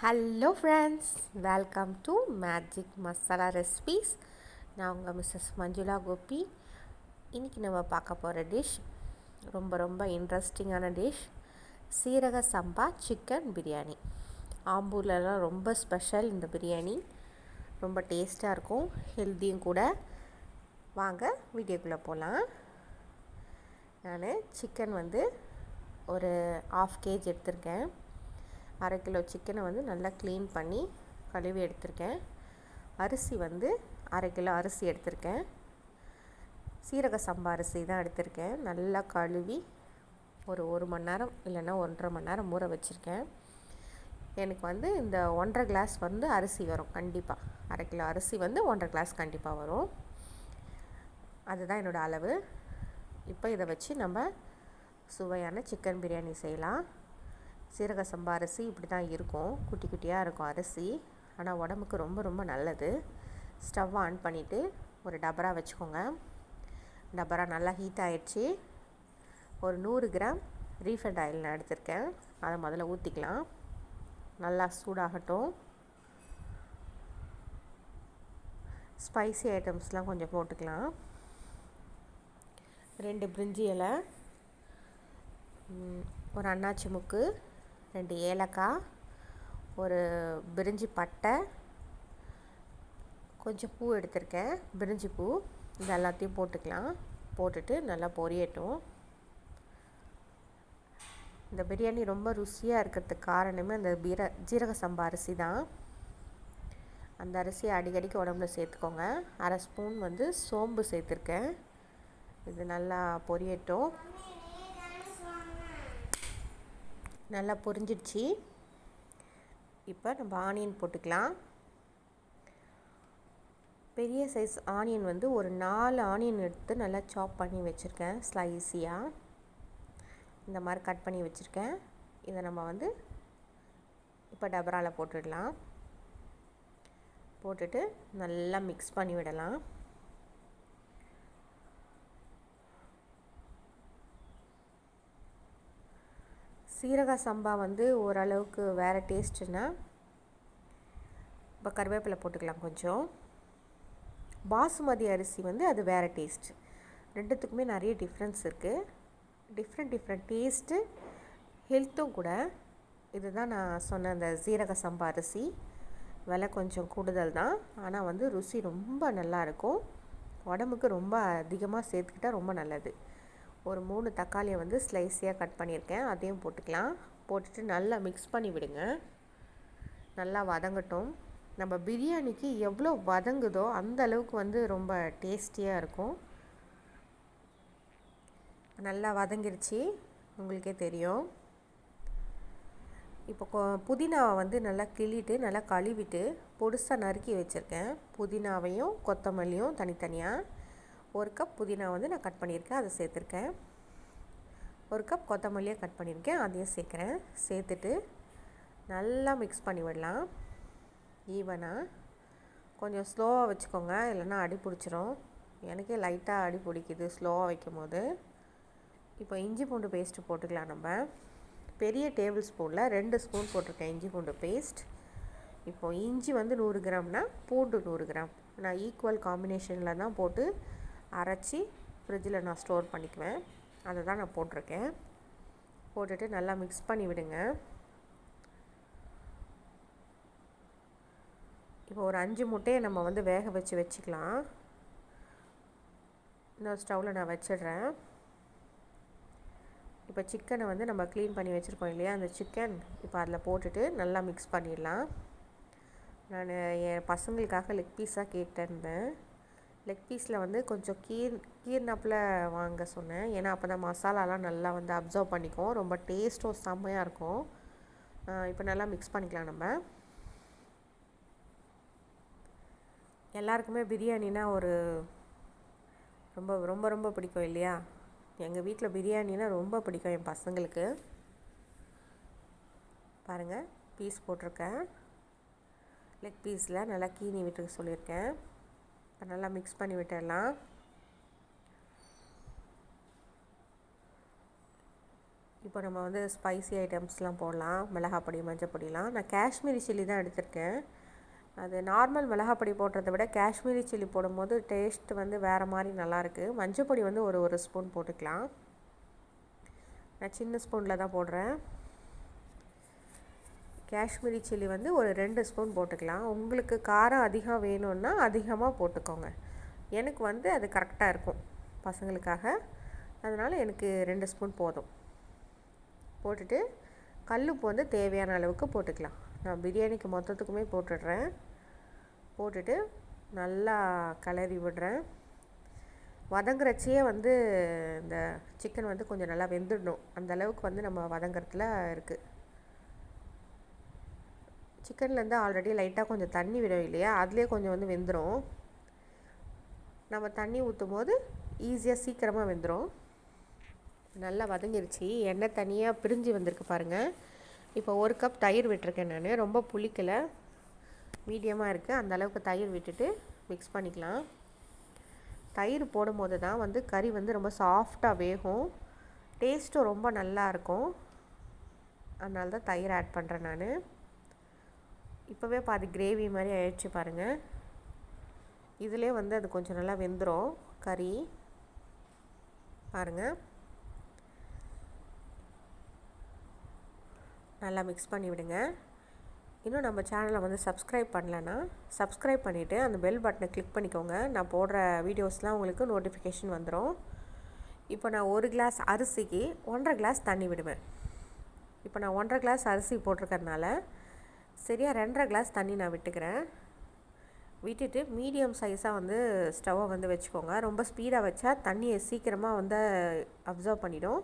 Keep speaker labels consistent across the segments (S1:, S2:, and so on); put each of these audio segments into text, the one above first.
S1: Hello friends, welcome to magic masala recipes. நான் உங்கள் Mrs Manjula Gopi. இன்றைக்கி நம்ம பார்க்க போகிற டிஷ் ரொம்ப இன்ட்ரெஸ்டிங்கான டிஷ், சீரக சம்பா சிக்கன் பிரியாணி. ஆம்பூர்லலாம் ரொம்ப ஸ்பெஷல் இந்த பிரியாணி. ரொம்ப டேஸ்ட்டாக இருக்கும், ஹெல்த்தியும் கூட. வாங்க வீடியோக்குள்ளே போகலாம். நான் சிக்கன் ஒரு 1/2 kg எடுத்திருக்கேன். 1/2 கிலோ சிக்கனை நல்லா க்ளீன் பண்ணி கழுவி எடுத்திருக்கேன். அரிசி 1/2 கிலோ அரிசி எடுத்திருக்கேன். சீரக சம்பா அரிசி தான் எடுத்திருக்கேன். நல்லா கழுவி ஒரு மணி நேரம் இல்லைன்னா 1.5 மணி நேரம் ஊற வச்சுருக்கேன். எனக்கு இந்த 1.5 கிளாஸ் அரிசி வரும் கண்டிப்பாக. 1/2 கிலோ அரிசி 1.5 கிளாஸ் கண்டிப்பாக வரும். அதுதான் என்னோடய அளவு. இப்போ இதை வச்சு நம்ம சுவையான சிக்கன் பிரியாணி செய்யலாம். சீரக சம்பா அரிசி இப்படி தான் இருக்கும், குட்டி குட்டியாக இருக்கும் அரிசி. ஆனால் உடம்புக்கு ரொம்ப நல்லது. ஸ்டவ் ஆன் பண்ணிவிட்டு ஒரு டபரா வச்சுக்கோங்க. டபரா நல்லா ஹீட் ஆகிடுச்சு. ஒரு 100 கிராம் ரீஃபைண்ட் ஆயில் நான் எடுத்திருக்கேன். அதை முதல்ல ஊற்றிக்கலாம். நல்லா சூடாகட்டும். ஸ்பைசி ஐட்டம்ஸ்லாம் கொஞ்சம் போட்டுக்கலாம். 2 பிரிஞ்சி இலை, ஒரு அன்னாச்சி முக்கு, 2 ஏலக்காய், ஒரு பிரிஞ்சி பட்டை, கொஞ்சம் பூ எடுத்திருக்கேன், பிரிஞ்சி பூ. இது எல்லாத்தையும் போட்டுக்கலாம். போட்டுட்டு நல்லா பொரியட்டும். இந்த பிரியாணி ரொம்ப ருசியாக இருக்கிறதுக்கு காரணமே அந்த ஜீரக சம்பா அரிசி தான். அந்த அரிசியை அடிக்கடிக்கு உடம்புல சேர்த்துக்கோங்க. 1/2 ஸ்பூன் சோம்பு சேர்த்துருக்கேன். இது நல்லா பொரியட்டும். நல்லா பொரிஞ்சிடுச்சு. இப்போ நம்ம ஆனியன் போட்டுக்கலாம். பெரிய சைஸ் ஆனியன் ஒரு 4 ஆனியன் எடுத்து நல்லா சாப் பண்ணி வச்சுருக்கேன். ஸ்லைஸியாக இந்த மாதிரி கட் பண்ணி வச்சுருக்கேன். இதை நம்ம இப்போ டபராவில் போட்டுடலாம். போட்டுட்டு நல்லா மிக்ஸ் பண்ணி விடலாம். சீரக சம்பா ஓரளவுக்கு வேறு டேஸ்ட்டுன்னா இப்போ கருவேப்பிலை போட்டுக்கலாம் கொஞ்சம். பாசுமதி அரிசி அது வேறு டேஸ்ட். ரெண்டுத்துக்குமே நிறைய டிஃப்ரென்ஸ் இருக்குது. டிஃப்ரெண்ட் டேஸ்ட்டு, ஹெல்த்தும் கூட. இதுதான் நான் சொன்ன அந்த சீரக சம்பா அரிசி. விலை கொஞ்சம் கூடுதல் தான், ஆனால் ருசி ரொம்ப நல்லாயிருக்கும். உடம்புக்கு ரொம்ப அதிகமாக சேர்த்துக்கிட்டால் ரொம்ப நல்லது. ஒரு 3 தக்காளியை ஸ்லைஸியாக கட் பண்ணியிருக்கேன். அதையும் போட்டுக்கலாம். போட்டுட்டு நல்லா மிக்ஸ் பண்ணி விடுங்க. நல்லா வதங்கட்டும். நம்ம பிரியாணிக்கு எவ்வளோ வதங்குதோ அந்த அளவுக்கு ரொம்ப டேஸ்டியாக இருக்கும். நல்லா வதங்கிருச்சு, உங்களுக்கே தெரியும். இப்போ புதினாவை நல்லா கிள்ளிட்டு நல்லா கழுவிட்டு பொடிசாக நறுக்கி வச்சுருக்கேன். புதினாவையும் கொத்தமல்லியும் தனித்தனியாக. 1 கப் புதினா நான் கட் பண்ணியிருக்கேன், அதை சேர்த்துருக்கேன். 1 கப் கொத்தமல்லியை கட் பண்ணியிருக்கேன், அதையும் சேர்க்குறேன். சேர்த்துட்டு நல்லா மிக்ஸ் பண்ணி விடலாம் ஈவனாக. கொஞ்சம் ஸ்லோவாக வச்சுக்கோங்க, இல்லைன்னா அடி பிடிச்சிரும். எனக்கே லைட்டாக அடி பிடிக்குது ஸ்லோவாக வைக்கும் போது. இப்போ இஞ்சி பூண்டு பேஸ்ட்டு போட்டுக்கலாம். நம்ம பெரிய டேபிள் ஸ்பூனில் 2 ஸ்பூன் போட்டிருக்கேன் இஞ்சி பூண்டு பேஸ்ட். இப்போது இஞ்சி 100 கிராம்னா பூண்டு 100 கிராம். நான் ஈக்குவல் காம்பினேஷனில் தான் போட்டு அரைச்சி ஃப்ரிட்ஜில் நான் ஸ்டோர் பண்ணிக்குவேன். அதை தான் நான் போட்டிருக்கேன். போட்டுட்டு நல்லா மிக்ஸ் பண்ணி விடுங்க. இப்போ ஒரு 5 முட்டையை நம்ம வேக வச்சுக்கலாம். இன்னொரு ஸ்டவ்வில் நான் வச்சிடுறேன். இப்போ சிக்கனை நம்ம க்ளீன் பண்ணி வச்சுருக்கோம் இல்லையா, அந்த சிக்கன் இப்போ அதில் போட்டுட்டு நல்லா மிக்ஸ் பண்ணிடலாம். நான் என் பசங்களுக்காக லெக் பீஸாக கேட்டிருந்தேன். லெக் பீஸில் கொஞ்சம் கீர்னாப்பில் வாங்க சொன்னேன். ஏன்னா அப்போ தான் மசாலாலாம் நல்லா அப்சர்வ் பண்ணிக்கும். ரொம்ப டேஸ்ட்டும் செம்மையாக இருக்கும். இப்போ நல்லா மிக்ஸ் பண்ணிக்கலாம். நம்ம எல்லாருக்குமே பிரியாணினா ஒரு ரொம்ப பிடிக்கும் இல்லையா. எங்கள் வீட்டில் பிரியாணினா ரொம்ப பிடிக்கும் என் பசங்களுக்கு. பாருங்கள், பீஸ் போட்டிருக்கேன். லெக் பீஸில் நல்லா கீனி விட்டு சொல்லியிருக்கேன். இப்போ நல்லா மிக்ஸ் பண்ணி விட்டுடலாம். இப்போ நம்ம வந்து ஸ்பைசி ஐட்டம்ஸ்லாம் போடலாம். மிளகாப்பொடி, மஞ்சப்பொடிலாம். நான் காஷ்மீரி சில்லி தான் எடுத்திருக்கேன். அது நார்மல் மிளகாப்பொடி போடுறத விட காஷ்மீரி சில்லி போடும்போது டேஸ்ட் வந்து வேறு மாதிரி நல்லாயிருக்கு. மஞ்சப்பொடி வந்து ஒரு ஸ்பூன் போட்டுக்கலாம். நான் சின்ன ஸ்பூனில் தான் போடுறேன். காஷ்மீரி சில்லி வந்து ஒரு 2 ஸ்பூன் போட்டுக்கலாம். உங்களுக்கு காரம் அதிகம் வேணும்னா அதிகமாக போட்டுக்கோங்க. எனக்கு வந்து அது கரெக்டாக இருக்கும் பசங்களுக்காக. அதனால் எனக்கு 2 ஸ்பூன் போதும். போட்டுட்டு கல்லுப்பு வந்து தேவையான அளவுக்கு போட்டுக்கலாம். நான் பிரியாணிக்கு மொத்தத்துக்குமே போட்டுடுறேன். போட்டுட்டு நல்லா கிளறி விடுறேன். வதங்குறச்சே வந்து இந்த சிக்கன் வந்து கொஞ்சம் நல்லா வெந்துடணும். அந்த அளவுக்கு வந்து நம்ம வதங்குறதுல இருக்குது. சிக்கன்லேருந்து ஆல்ரெடி லைட்டாக கொஞ்சம் தண்ணி விடும் இல்லையா, அதுலேயே கொஞ்சம் வந்து வெந்துடும். நம்ம தண்ணி ஊற்றும் போது ஈஸியாக சீக்கிரமாக வெந்துடும். நல்லா வதங்கிருச்சு. எண்ணெய் தனியாக பிரிஞ்சு வந்திருக்கு பாருங்கள். இப்போ 1 கப் தயிர் விட்டுருக்கேன் நான். ரொம்ப புளிக்கலை, மீடியமாக இருக்குது. அந்த அளவுக்கு தயிர் விட்டுட்டு மிக்ஸ் பண்ணிக்கலாம். தயிர் போடும்போது தான் வந்து கறி வந்து ரொம்ப சாஃப்டாக வேகும், டேஸ்ட்டும் ரொம்ப நல்லாயிருக்கும். அதனால தான் தயிர் ஆட் பண்ணுறேன் நான். இப்போவே பாதி கிரேவி மாதிரி ஆயிடுச்சு பாருங்கள். இதிலே வந்து அது கொஞ்சம் நல்லா வெந்துடும் கறி பாருங்கள். நல்லா மிக்ஸ் பண்ணி விடுங்க. இன்னும் நம்ம சேனலை வந்து சப்ஸ்கிரைப் பண்ணலன்னா சப்ஸ்கிரைப் பண்ணிவிட்டு அந்த பெல் பட்டனை கிளிக் பண்ணிக்கோங்க. நான் போடுற வீடியோஸ்லாம் உங்களுக்கு நோட்டிஃபிகேஷன் வந்துடும். இப்போ நான் 1 கிளாஸ் அரிசிக்கு 1.5 கிளாஸ் தண்ணி விடுவேன். இப்போ நான் 1.5 கிளாஸ் அரிசி போட்டிருக்கறனால சரியாக 2.5 கிளாஸ் தண்ணி நான் விட்டுக்கிறேன். விட்டுட்டு மீடியம் சைஸாக வந்து ஸ்டவ்வை வந்து வச்சுக்கோங்க. ரொம்ப ஸ்பீடாக வச்சா தண்ணியை சீக்கிரமாக வந்து அப்சர்வ் பண்ணிடும்.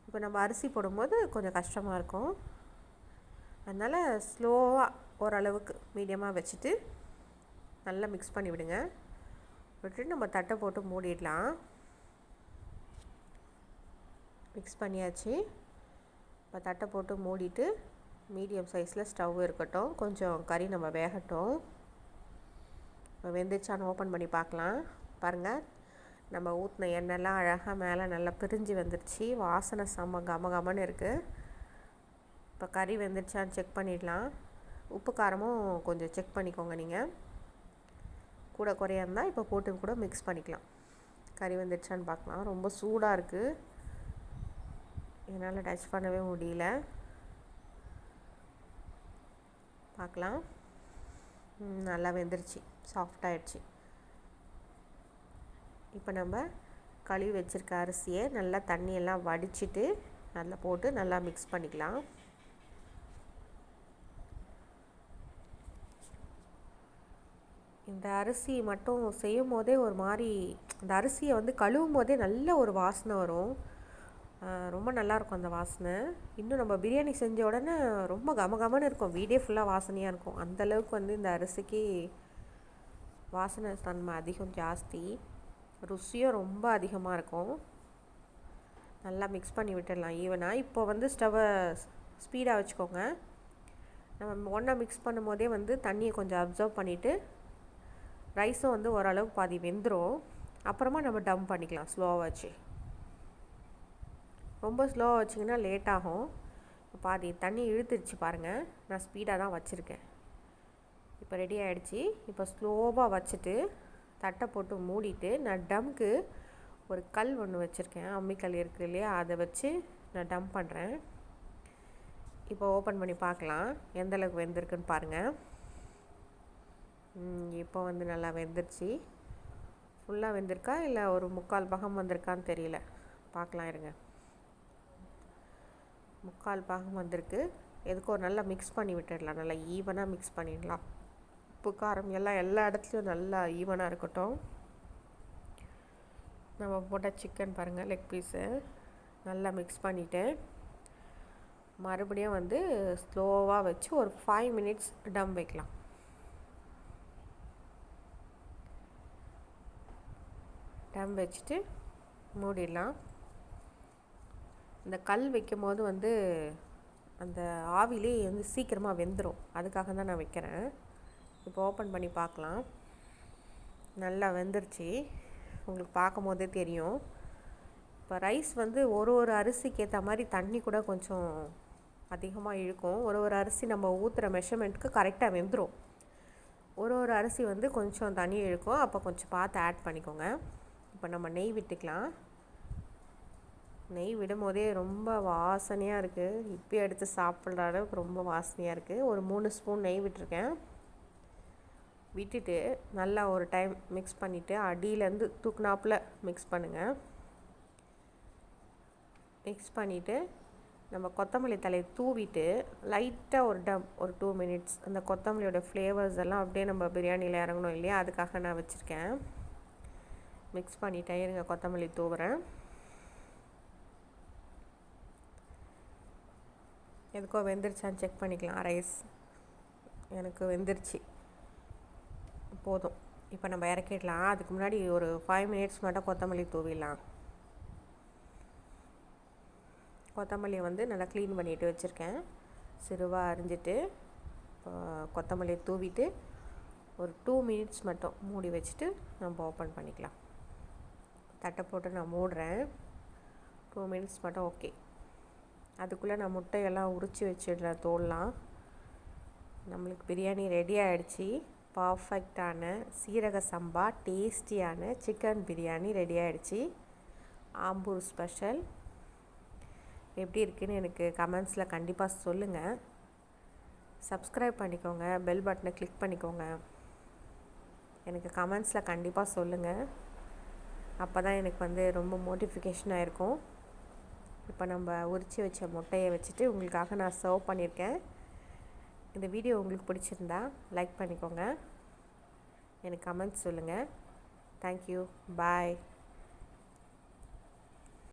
S1: இப்போ நம்ம அரிசி போடும்போது கொஞ்சம் கஷ்டமாக இருக்கும். அதனால் ஸ்லோவாக ஓரளவுக்கு மீடியமாக வச்சுட்டு நல்லா மிக்ஸ் பண்ணி விடுங்க. விட்டுட்டு நம்ம தட்டை போட்டு மூடிடலாம். மிக்ஸ் பண்ணியாச்சு. இப்போ தட்டை போட்டு மூடிட்டு மீடியம் சைஸில் ஸ்டவ் இருக்கட்டும். கொஞ்சம் கறி நம்ம வேகட்டும். இப்போ வெந்துச்சான்னு ஓப்பன் பண்ணி பார்க்கலாம். பாருங்கள், நம்ம ஊற்றின எண்ணெய்லாம் அழகாக மேலே நல்லா பிரிஞ்சு வந்துடுச்சு. வாசனை செம்ம கமகமன்னு இருக்குது. இப்போ கறி வெந்துடுச்சான்னு செக் பண்ணிடலாம். உப்பு காரமும் கொஞ்சம் செக் பண்ணிக்கோங்க. நீங்கள் கூட குறையா இருந்தால் இப்போ போட்டு கூட மிக்ஸ் பண்ணிக்கலாம். கறி வெந்துடுச்சான்னு பார்க்கலாம். ரொம்ப சூடாக இருக்குது, என்னால் டச் பண்ணவே முடியல. பார்க்கலாம். நல்லா வெந்துருச்சு, சாஃப்டாகிடுச்சு. இப்போ நம்ம கழுவி வச்சுருக்க அரிசியை நல்லா தண்ணியெல்லாம் வடிச்சிட்டு நல்லா போட்டு நல்லா மிக்ஸ் பண்ணிக்கலாம். இந்த அரிசி மட்டும் செய்யும் போதே ஒரு மாதிரி, இந்த அரிசியை வந்து கழுவும் போதே நல்ல ஒரு வாசனை வரும். ரொம்ப நல்லாயிருக்கும் அந்த வாசனை. இன்னும் நம்ம பிரியாணி செஞ்ச உடனே ரொம்ப கமகமன்னு இருக்கும், வீடே ஃபுல்லாக வாசனையாக இருக்கும். அந்தளவுக்கு வந்து இந்த அரிசிக்கு வாசனை தன்மை அதிகம், ஜாஸ்தி. ருசியும் ரொம்ப அதிகமாக இருக்கும். நல்லா மிக்ஸ் பண்ணி விட்டுடலாம் ஈவனாக. இப்போ வந்து ஸ்டவ்வை ஸ்பீடாக வச்சுக்கோங்க. நம்ம ஒன்றா மிக்ஸ் பண்ணும் போதே வந்து தண்ணியை கொஞ்சம் அப்சர்வ் பண்ணிவிட்டு ரைஸும் வந்து ஓரளவுக்கு பாதி வெந்துடும். அப்புறமா நம்ம டம் பண்ணிக்கலாம் ஸ்லோவாக வச்சு. ரொம்ப ஸ்லோவாக வச்சிங்கன்னா லேட் ஆகும். பாதி தண்ணி இழுத்துருச்சு பாருங்கள். நான் ஸ்பீடாக தான் வச்சுருக்கேன். இப்போ ரெடி ஆகிடுச்சி. இப்போ ஸ்லோவாக வச்சுட்டு தட்டை போட்டு மூடிட்டு நான் டம்க்கு ஒரு கல் ஒன்று வச்சுருக்கேன், அம்மிக்கல் இருக்குது இல்லையா, அதை வச்சு நான் டம் பண்ணுறேன். இப்போ ஓப்பன் பண்ணி பார்க்கலாம் எந்தளவுக்கு வெந்திருக்குன்னு பாருங்கள். இப்போ வந்து நல்லா வெந்துருச்சு. ஃபுல்லாக வெந்திருக்கா இல்லை ஒரு 3/4 பாகம் வந்திருக்கான்னு தெரியல, பார்க்கலாம் இருங்க. 3/4 பாகம் வந்திருக்கு. எதுக்கும் ஒரு நல்லா மிக்ஸ் பண்ணி விட்டுடலாம். நல்லா ஈவனாக மிக்ஸ் பண்ணிடலாம். உப்பு காரம் எல்லாம் எல்லா இடத்துலையும் நல்லா ஈவனாக இருக்கட்டும். நம்ம போட்ட சிக்கன் பாருங்கள், லெக் பீஸு நல்லா மிக்ஸ் பண்ணிவிட்டு மறுபடியும் வந்து ஸ்லோவாக வச்சு ஒரு 5 மினிட்ஸ் டம் வைக்கலாம். டம் வச்சுட்டு மூடிடலாம். இந்த கல் வைக்கும் போது வந்து அந்த ஆவிலே வந்து சீக்கிரமாக வெந்துடும், அதுக்காக தான் நான் வைக்கிறேன். இப்போ ஓப்பன் பண்ணி பார்க்கலாம். நல்லா வெந்துருச்சு, உங்களுக்கு பார்க்கும் போதே தெரியும். இப்போ ரைஸ் வந்து ஒரு ஒரு அரிசிக்கு ஏற்ற மாதிரி தண்ணி கூட கொஞ்சம் அதிகமாக இழுக்கும். ஒரு ஒரு அரிசி நம்ம ஊற்றுற மெஷர்மெண்ட்டுக்கு கரெக்டாக வெந்துடும். ஒரு ஒரு அரிசி வந்து கொஞ்சம் தண்ணி இழுக்கும். அப்போ கொஞ்சம் பார்த்து ஆட் பண்ணிக்கோங்க. இப்போ நம்ம நெய் விட்டுக்கலாம். நெய் விடும் போதே ரொம்ப வாசனையாக இருக்குது. இப்போ எடுத்து சாப்பிட்ற அளவுக்கு ரொம்ப வாசனையாக இருக்குது. ஒரு 3 ஸ்பூன் நெய் விட்டுருக்கேன். விட்டுட்டு நல்லா ஒரு டைம் மிக்ஸ் பண்ணிவிட்டு அடியிலேருந்து தூக்குனாப்பில் மிக்ஸ் பண்ணுங்கள். மிக்ஸ் பண்ணிவிட்டு நம்ம கொத்தமல்லி தலையை தூவிட்டு லைட்டாக ஒரு 2 மினிட்ஸ் அந்த கொத்தமல்லியோட ஃப்ளேவர்ஸ் எல்லாம் அப்படியே நம்ம பிரியாணியில் இறங்கணும் இல்லையா, அதுக்காக நான் வச்சுருக்கேன். மிக்ஸ் பண்ணிட்டேன். இருங்க, கொத்தமல்லி தூவுறேன். எதுக்கோ வெந்துருச்சான்னு செக் பண்ணிக்கலாம். ரைஸ் எனக்கு வெந்துருச்சு, போதும். இப்போ நம்ம இறக்கிடலாம். அதுக்கு முன்னாடி ஒரு 5 மினிட்ஸ் மட்டும் கொத்தமல்லி தூவிடலாம். கொத்தமல்லியை வந்து நல்லா க்ளீன் பண்ணிவிட்டு வச்சுருக்கேன். சிறுவாக அரிஞ்சிட்டு கொத்தமல்லியை தூவிட்டு ஒரு 2 மினிட்ஸ் மட்டும் மூடி வச்சுட்டு நம்ம ஓப்பன் பண்ணிக்கலாம். தட்டை போட்டு நான் மூடுறேன். 2 மினிட்ஸ் மட்டும் ஓகே. அதுக்குள்ளே நான் முட்டையெல்லாம் உரித்து வச்சிடுறேன், தோல்லாம். நம்மளுக்கு பிரியாணி ரெடி ஆகிடுச்சி. பர்ஃபெக்டான சீரக சம்பா டேஸ்டியான சிக்கன் பிரியாணி ரெடி ஆகிடுச்சி. ஆம்பூர் ஸ்பெஷல். எப்படி இருக்குதுன்னு எனக்கு கமெண்ட்ஸில் கண்டிப்பாக சொல்லுங்கள். சப்ஸ்கிரைப் பண்ணிக்கோங்க, பெல் பட்டனை கிளிக் பண்ணிக்கோங்க. எனக்கு கமெண்ட்ஸில் கண்டிப்பாக சொல்லுங்கள். அப்போ தான் எனக்கு வந்து ரொம்ப மோட்டிஃபிகேஷனாக இருக்கும். இப்போ நம்ம உரித்து வச்ச முட்டையை வச்சுட்டு உங்களுக்காக நான் சர்வ் பண்ணியிருக்கேன். இந்த வீடியோ உங்களுக்கு பிடிச்சிருந்தா லைக் பண்ணிக்கோங்க. எனக்கு கமெண்ட்ஸ் சொல்லுங்கள். தேங்க்யூ. பாய்.